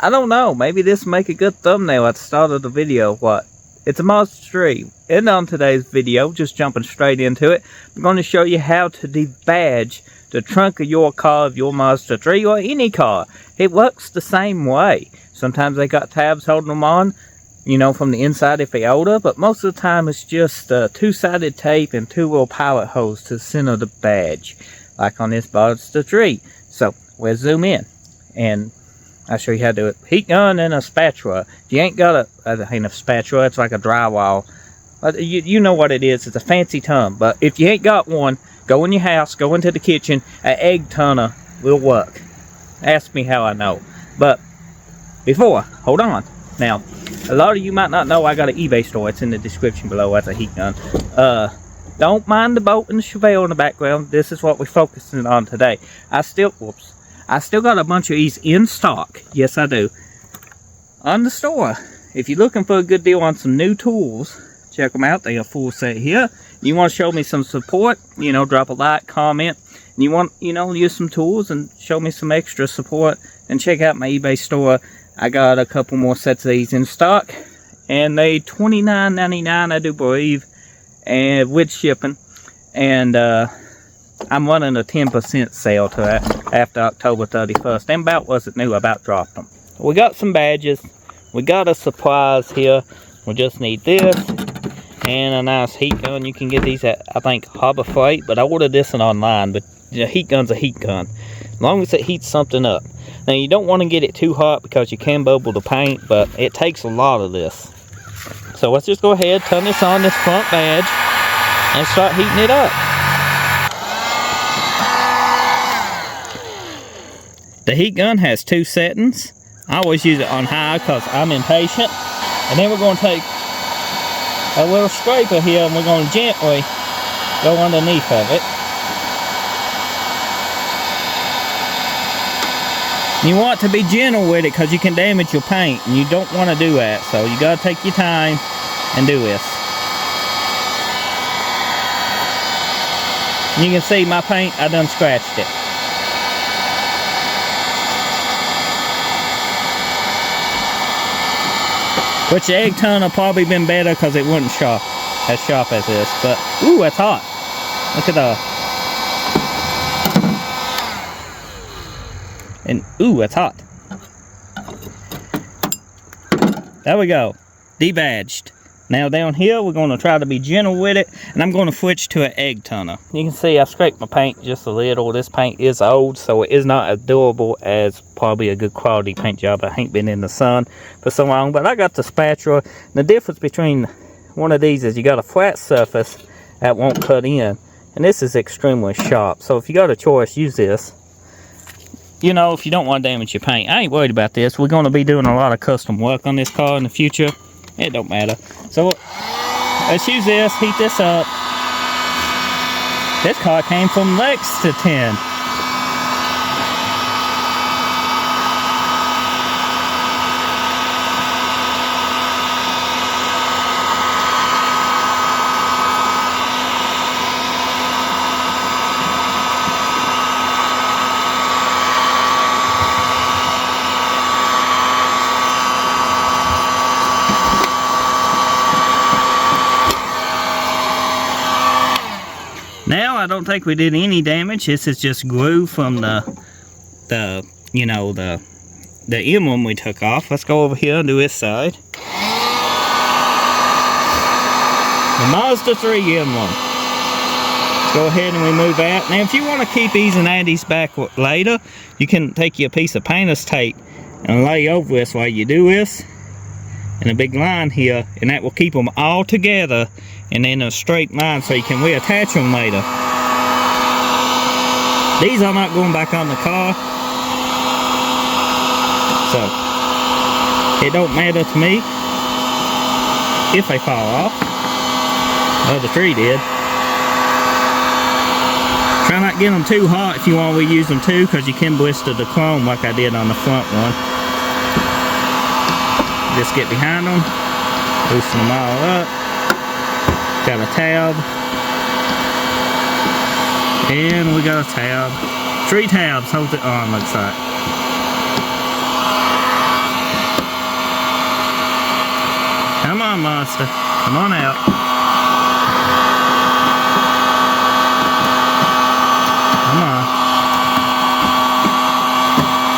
I don't know, maybe this will make a good thumbnail at the start of the video. What? It's a Mazda 3. And on today's video, just jumping straight into it, I'm going to show you how to debadge the trunk of your car, of your Mazda 3 or any car. It works the same way. Sometimes they got tabs holding them on, you know, from the inside if they're older, but most of the time it's just two-sided tape and two little pilot holes to center the badge, like on this Mazda 3. So we'll zoom in and I'll show you how to do it. Heat gun and a spatula. If you ain't got a spatula, it's like a drywall. You know what it is. It's a fancy term. But if you ain't got one, go in your house, go into the kitchen. An egg turner will work. Ask me how I know. But before, hold on. Now, a lot of you might not know I got an eBay store. It's in the description below. That's a heat gun. Don't mind the boat and the Chevelle in the background. This is what we're focusing on today. I still got a bunch of these in stock. Yes, I do. On the store. If you're looking for a good deal on some new tools, check them out. They are full set here. You want to show me some support, you know, drop a like, comment. And you want, you know, use some tools and show me some extra support, and check out my eBay store. I got a couple more sets of these in stock. And they $29.99, I do believe, and with shipping. And I'm running a 10% sale to that after October 31st. Them about wasn't new, I about dropped them. We got some badges. We got a surprise here. We just need this and a nice heat gun. You can get these at, I think, Harbor Freight, but I ordered this one online. But the heat gun's a heat gun, as long as it heats something up. Now, you don't want to get it too hot because you can bubble the paint, but it takes a lot of this. So let's just go ahead, turn this on, this front badge, and start heating it up. The heat gun has two settings. I always use it on high because I'm impatient. And then we're going to take a little scraper here and we're going to gently go underneath of it. You want to be gentle with it because you can damage your paint, and you don't want to do that. So you got to take your time and do this. You can see my paint, I done scratched it. Which the egg turner probably been better because it wasn't as sharp as this. But ooh, that's hot. Look at that. And ooh, that's hot. There we go. Debadged. Now down here, we're going to try to be gentle with it, and I'm going to switch to an egg turner. You can see I scraped my paint just a little. This paint is old, so it is not as durable as probably a good quality paint job. I ain't been in the sun for so long, but I got the spatula. The difference between one of these is you got a flat surface that won't cut in, and this is extremely sharp. So if you got a choice, use this. You know, if you don't want to damage your paint. I ain't worried about this. We're going to be doing a lot of custom work on this car in the future. It don't matter. So let's use this, heat this up. This car came from Lexington. Now I don't think we did any damage. This is just glue from the emblem we took off. Let's go over here and do this side. The Mazda 3 emblem. Let's go ahead and remove that. Now if you want to keep these and add these back later, you can take your piece of painter's tape and lay over this while you do this. And a big line here, and that will keep them all together and in a straight line so you can reattach them later. These are not going back on the car, so it don't matter to me if they fall off. Oh, the tree did. Try not to get them too hot if you want to reuse them too, because you can blister the chrome like I did on the front one. Just get behind them, loosen them all up. Got a tab, and we got a tab. 3 tabs holds it on, looks like. Come on, monster. Come on out. Come on.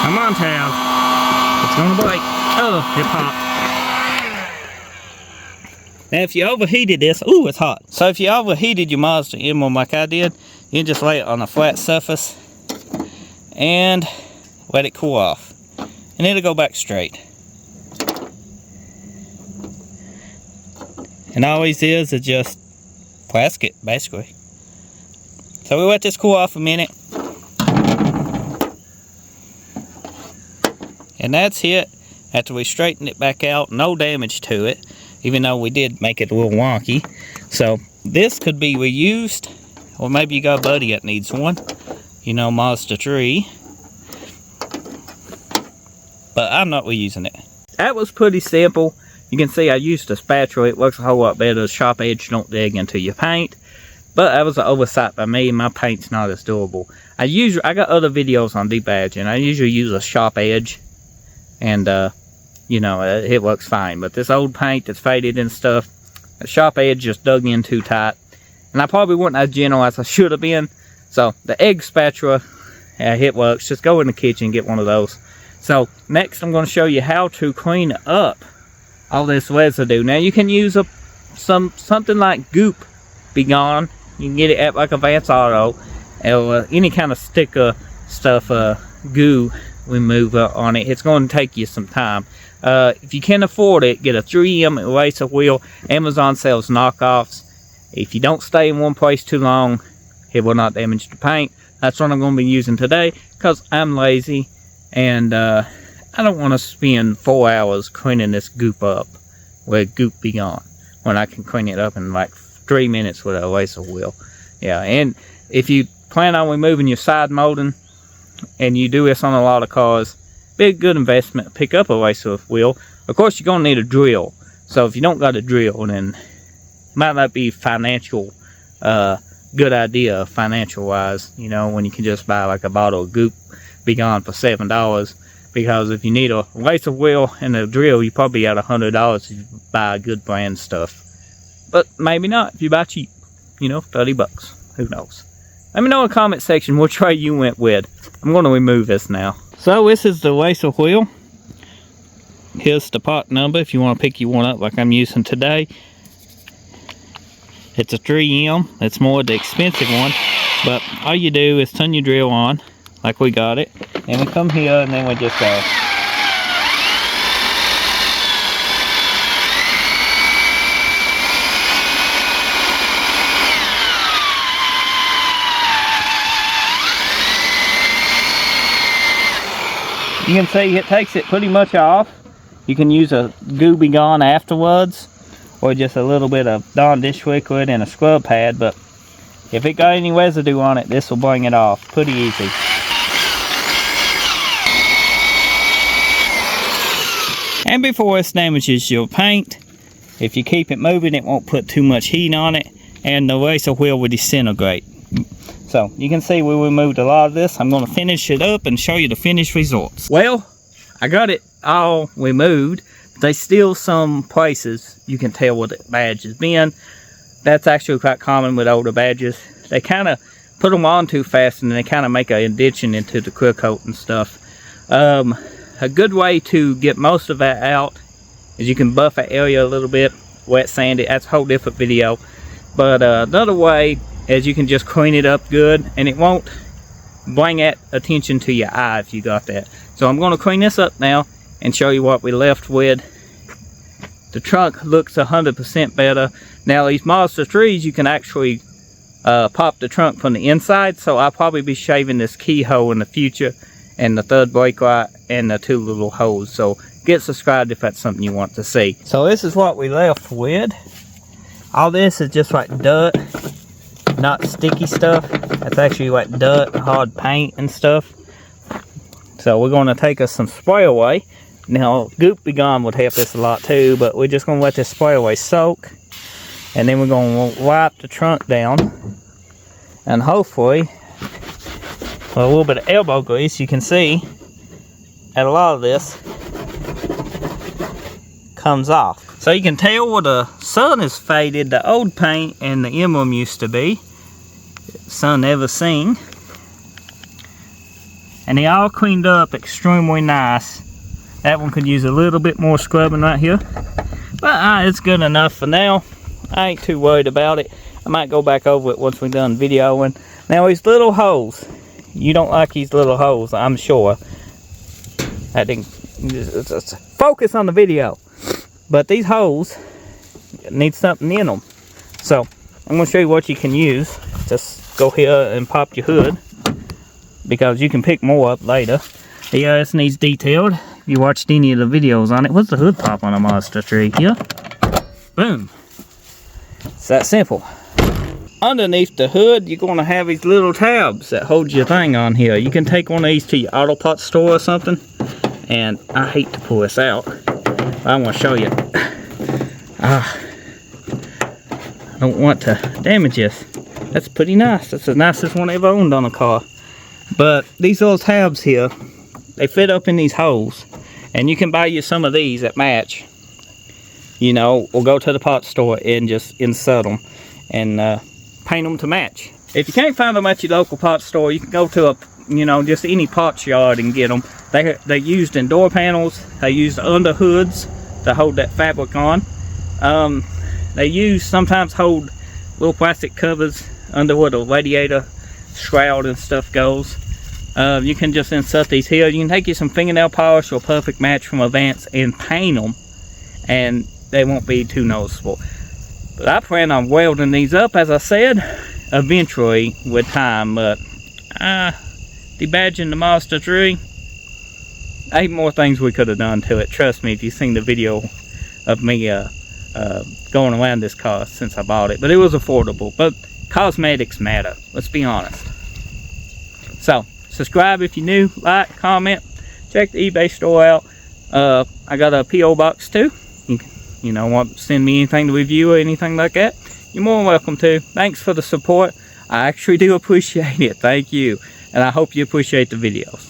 Come on, Tav. It's gonna break. Oh, it popped. Now, if you overheated this, ooh, it's hot. So if you overheated your Mazda emblem like I did, you can just lay it on a flat surface and let it cool off. And it'll go back straight. And all it is just plastic, basically. So we let this cool off a minute. And that's it. After we straightened it back out, no damage to it, even though we did make it a little wonky. So this could be reused, or maybe you got a buddy that needs one. You know, Mazda 3. But I'm not reusing it. That was pretty simple. You can see I used a spatula. It works a whole lot better. The sharp edge don't dig into your paint. But that was an oversight by me. My paint's not as durable. I got other videos on debadging. I usually use a sharp edge. And, you know, it works fine. But this old paint that's faded and stuff, the sharp edge just dug in too tight. And I probably wasn't as gentle as I should have been. So, the egg spatula, yeah, it works. Just go in the kitchen and get one of those. So, next I'm going to show you how to clean up all this residue. Now, you can use something like Goop Be Gone. You can get it at like a Vance Auto. Or any kind of sticker stuff, goo remover on it. It's going to take you some time. If you can afford it, get a 3M eraser wheel. Amazon sells knockoffs. If you don't stay in one place too long, it will not damage the paint. That's what I'm going to be using today because I'm lazy and I don't want to spend 4 hours cleaning this goop up with Goop Be Gone when I can clean it up in like 3 minutes with a eraser wheel. Yeah, and if you plan on removing your side molding, and you do this on a lot of cars, be a good investment. Pick up a eraser wheel. Of course, you're going to need a drill. So if you don't got a drill, then it might not be financial, good idea financial wise, you know, when you can just buy like a bottle of Goop Be Gone for $7. Because if you need a eraser wheel and a drill, you probably out $100 if you buy good brand stuff. But maybe not if you buy cheap, you know, 30 bucks. Who knows? Let me know in the comment section which way you went with. I'm going to remove this now. So this is the eraser wheel. Here's the part number if you want to pick you one up like I'm using today. It's a 3M. It's more the expensive one. But all you do is turn your drill on like we got it. And we come here and then we just go. You can see it takes it pretty much off. You can use a Goo Be Gone afterwards, or just a little bit of Dawn dish liquid and a scrub pad, but if it got any residue on it, this will bring it off pretty easy. And before this damages your paint, if you keep it moving, it won't put too much heat on it, and the eraser wheel will disintegrate. So, you can see we removed a lot of this. I'm going to finish it up and show you the finished results. Well, I got it all removed. There's still some places you can tell where the badge has been. That's actually quite common with older badges. They kind of put them on too fast and they kind of make an indention into the clear coat and stuff. A good way to get most of that out is you can buff that area a little bit, wet sand it. That's a whole different video. But another way is you can just clean it up good and it won't bring that attention to your eye if you got that. So I'm going to clean this up now and show you what we left with. The trunk looks 100% better. Now these Mazda 3s you can actually pop the trunk from the inside, so I'll probably be shaving this keyhole in the future and the third brake light and the 2 little holes. So get subscribed if that's something you want to see. So this is what we left with. All this is just like dirt, not sticky stuff. That's actually like dirt, hard paint and stuff. So we're going to take us some spray away. Now Goop Be Gone would help this a lot too, but we're just going to let this spray away soak. And then we're going to wipe the trunk down. And hopefully, with a little bit of elbow grease, you can see that a lot of this comes off. So you can tell where the sun is faded, the old paint and the emblem used to be. Sun never seen. And they all cleaned up extremely nice. That one could use a little bit more scrubbing right here. But it's good enough for now. I ain't too worried about it. I might go back over it once we're done videoing. Now these little holes. You don't like these little holes, I'm sure. I didn't focus on the video. But these holes need something in them. So I'm going to show you what you can use. Just go here and pop your hood, because you can pick more up later. This needs detailed. If you watched any of the videos on it, what's the hood pop on a Mazda tree? Here. Boom. It's that simple. Underneath the hood, you're going to have these little tabs that hold your thing on here. You can take one of these to your auto parts store or something. And I hate to pull this out, but I want to show you. I don't want to damage this. That's pretty nice. That's the nicest one I've owned on a car. But these little tabs here, they fit up in these holes. And you can buy you some of these that match. You know, or go to the part store and just insert them. And paint them to match. If you can't find them at your local part store, you can go to just any parts yard and get them. They're used in door panels. They use under hoods to hold that fabric on. They sometimes hold little plastic covers under where the radiator shroud and stuff goes. You can just insert these here. You can take you some fingernail polish or perfect match from Advance and paint them, and they won't be too noticeable. But I plan on welding these up, as I said, eventually with time. But debadging the Mazda tree, 8 more things we could have done to it. Trust me, if you've seen the video of me going around this car since I bought it. But it was affordable. But cosmetics matter, let's be honest. So subscribe if you're new, like, comment, check the eBay store out. I got a P.O. box too. You know, want to send me anything to review or anything like that, you're more than welcome to. Thanks for the support. I actually do appreciate it. Thank you. And I hope you appreciate the videos.